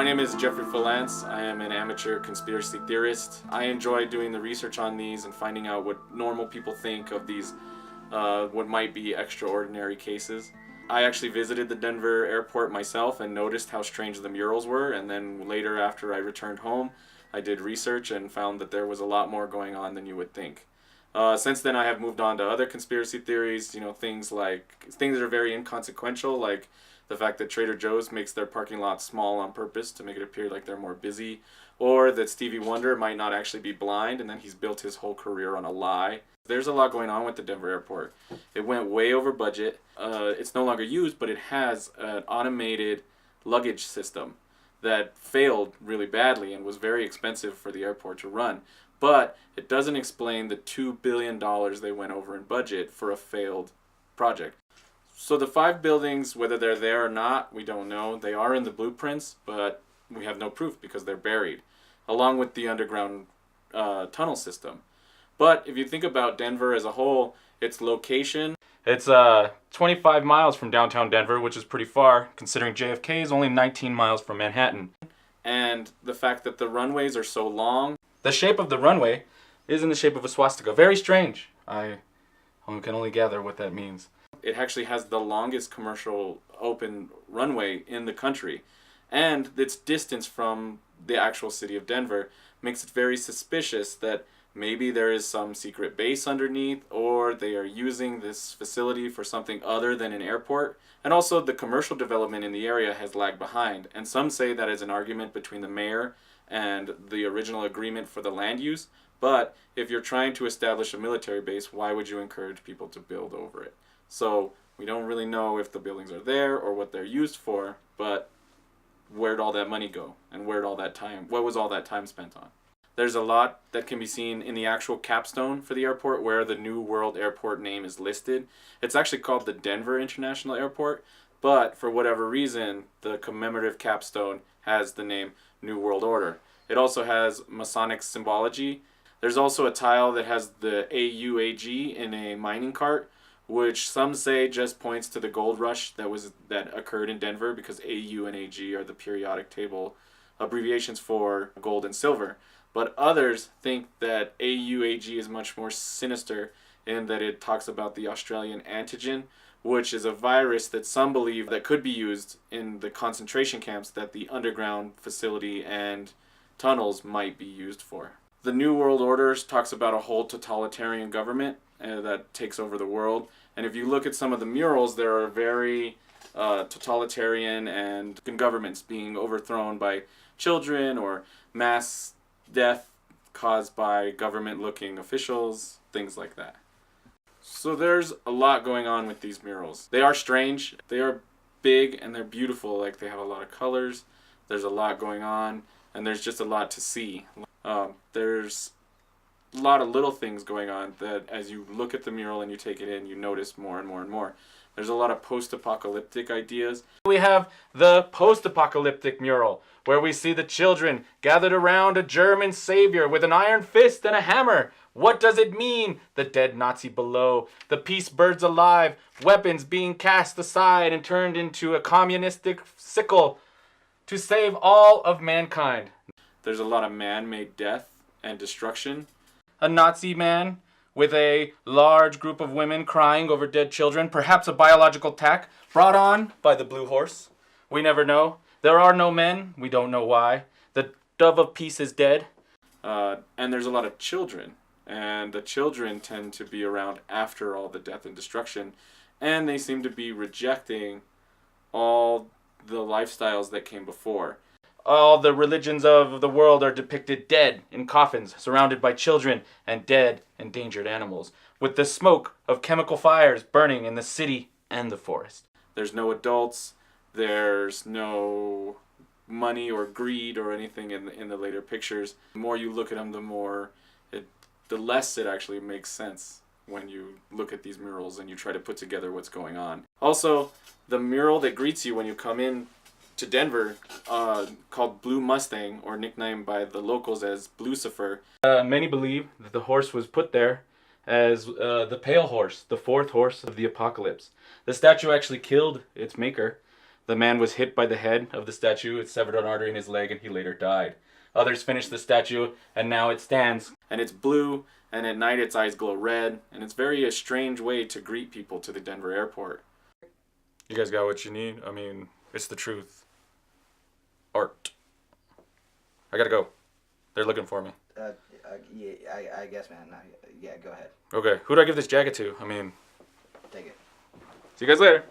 name is Jeffrey Falance. I am an amateur conspiracy theorist. I enjoy doing the research on these and finding out what normal people think of these, what might be extraordinary cases. I actually visited the Denver airport myself and noticed how strange the murals were, and then later after I returned home, I did research and found that there was a lot more going on than you would think. Since then I have moved on to other conspiracy theories, things that are very inconsequential, like the fact that Trader Joe's makes their parking lot small on purpose to make it appear like they're more busy, or that Stevie Wonder might not actually be blind and then he's built his whole career on a lie. There's a lot going on with the Denver airport. It went way over budget. It's no longer used, but it has an automated luggage system that failed really badly and was very expensive for the airport to run. But it doesn't explain the $2 billion they went over in budget for a failed project. So the 5 buildings, whether they're there or not, we don't know. They are in the blueprints, but we have no proof because they're buried, along with the underground tunnel system. But if you think about Denver as a whole, its location, it's 25 miles from downtown Denver, which is pretty far, considering JFK is only 19 miles from Manhattan. And the fact that the runways are so long, the shape of the runway is in the shape of a swastika. Very strange. I can only gather what that means. It actually has the longest commercial open runway in the country, and its distance from the actual city of Denver makes it very suspicious that maybe there is some secret base underneath, or they are using this facility for something other than an airport. And also the commercial development in the area has lagged behind, and some say that is an argument between the mayor and the original agreement for the land use. But if you're trying to establish a military base, why would you encourage people to build over it? So we don't really know if the buildings are there or what they're used for, but where'd all that money go? And what was all that time spent on? There's a lot that can be seen in the actual capstone for the airport where the New World Airport name is listed. It's actually called the Denver International Airport, but for whatever reason, the commemorative capstone has the name New World Order. It also has Masonic symbology. There's also a tile that has the AUAG in a mining cart, which some say just points to the gold rush that occurred in Denver, because AU and AG are the periodic table abbreviations for gold and silver. But others think that AUAG is much more sinister in that it talks about the Australian antigen, which is a virus that some believe that could be used in the concentration camps that the underground facility and tunnels might be used for. The New World Order talks about a whole totalitarian government that takes over the world. And if you look at some of the murals, there are very totalitarian and governments being overthrown by children, or mass death caused by government-looking officials, things like that. So there's a lot going on with these murals. They are strange, they are big, and they're beautiful. Like, they have a lot of colors, there's a lot going on, and there's just a lot to see. There's a lot of little things going on that as you look at the mural and you take it in, you notice more and more and more. There's a lot of post-apocalyptic ideas. We have the post-apocalyptic mural, where we see the children gathered around a German savior with an iron fist and a hammer. What does it mean? The dead Nazi below, the peace birds alive, weapons being cast aside and turned into a communistic sickle to save all of mankind. There's a lot of man-made death and destruction. A Nazi man with a large group of women crying over dead children, perhaps a biological attack brought on by the Blue Horse. We never know. There are no men. We don't know why. The dove of peace is dead. And there's a lot of children. And the children tend to be around after all the death and destruction. And they seem to be rejecting all the lifestyles that came before. All the religions of the world are depicted dead in coffins, surrounded by children and dead, endangered animals, with the smoke of chemical fires burning in the city and the forest. There's no adults, there's no money or greed or anything in the later pictures. The more you look at them, the less it actually makes sense when you look at these murals and you try to put together what's going on. Also, the mural that greets you when you come in to Denver, called Blue Mustang, or nicknamed by the locals as Blucifer. Many believe that the horse was put there as the pale horse, the fourth horse of the apocalypse. The statue actually killed its maker, The man was hit by the head of the statue. It severed an artery in his leg, and he later died. Others finished the statue, and now it stands. And it's blue, and at night its eyes glow red, and it's very a strange way to greet people to the Denver airport. You guys got what you need? I mean, it's the truth. Art. I gotta go. They're looking for me. Yeah, I guess, man. Yeah, go ahead. Okay, who do I give this jacket to? I mean, Take it. see you guys later.